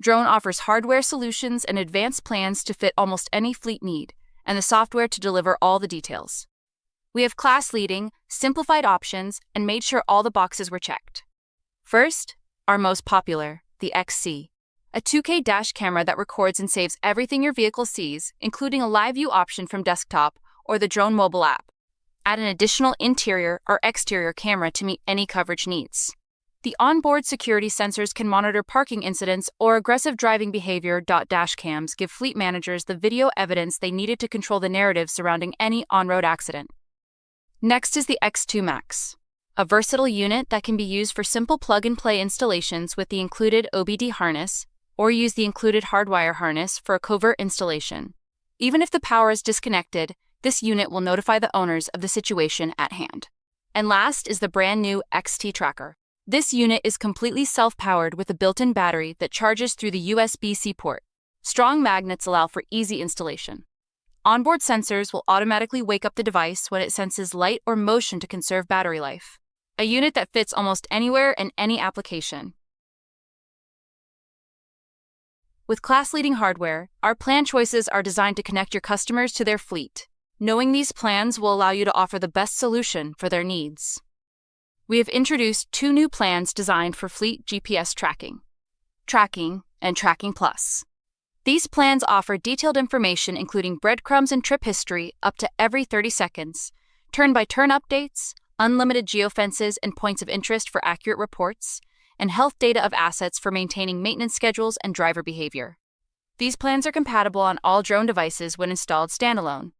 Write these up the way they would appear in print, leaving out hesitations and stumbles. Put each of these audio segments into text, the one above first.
Drone offers hardware solutions and advanced plans to fit almost any fleet need, and the software to deliver all the details. We have class-leading, simplified options and made sure all the boxes were checked. First, our most popular, the XC, a 2K dash camera that records and saves everything your vehicle sees, including a live view option from desktop or the Drone mobile app. Add an additional interior or exterior camera to meet any coverage needs. The onboard security sensors can monitor parking incidents or aggressive driving behavior. Dash cams give fleet managers the video evidence they needed to control the narrative surrounding any on-road accident. Next is the X2 Max, a versatile unit that can be used for simple plug-and-play installations with the included OBD harness, or use the included hardwire harness for a covert installation. Even if the power is disconnected, this unit will notify the owners of the situation at hand. And last is the brand new XT Tracker. This unit is completely self-powered with a built-in battery that charges through the USB-C port. Strong magnets allow for easy installation. Onboard sensors will automatically wake up the device when it senses light or motion to conserve battery life. A unit that fits almost anywhere and any application. With class-leading hardware, our plan choices are designed to connect your customers to their fleet. Knowing these plans will allow you to offer the best solution for their needs. We have introduced 2 new plans designed for fleet GPS tracking, Tracking and Tracking Plus. These plans offer detailed information including breadcrumbs and trip history up to every 30 seconds, turn-by-turn updates, unlimited geofences and points of interest for accurate reports, and health data of assets for maintaining maintenance schedules and driver behavior. These plans are compatible on all drone devices when installed standalone.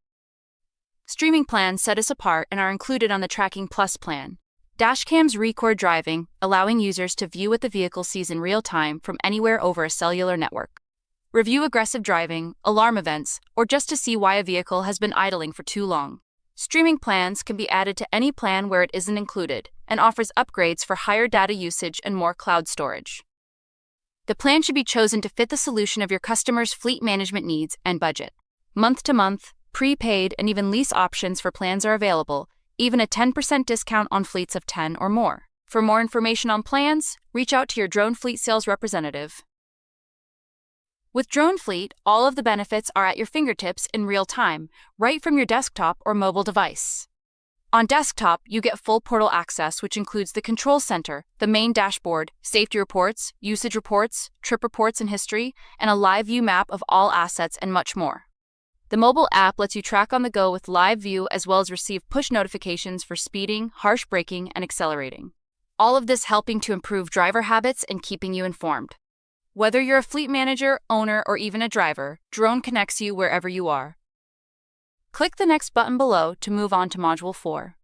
Streaming plans set us apart and are included on the Tracking Plus plan. Dashcams record driving, allowing users to view what the vehicle sees in real time from anywhere over a cellular network. Review aggressive driving, alarm events, or just to see why a vehicle has been idling for too long. Streaming plans can be added to any plan where it isn't included, and offers upgrades for higher data usage and more cloud storage. The plan should be chosen to fit the solution of your customer's fleet management needs and budget. Month-to-month, prepaid, and even lease options for plans are available, even a 10% discount on fleets of 10 or more. For more information on plans, reach out to your Drone Fleet sales representative. With Drone Fleet, all of the benefits are at your fingertips in real time, right from your desktop or mobile device. On desktop, you get full portal access, which includes the control center, the main dashboard, safety reports, usage reports, trip reports and history, and a live view map of all assets and much more. The mobile app lets you track on the go with live view as well as receive push notifications for speeding, harsh braking, and accelerating. All of this helping to improve driver habits and keeping you informed. Whether you're a fleet manager, owner, or even a driver, Drone connects you wherever you are. Click the next button below to move on to Module 4.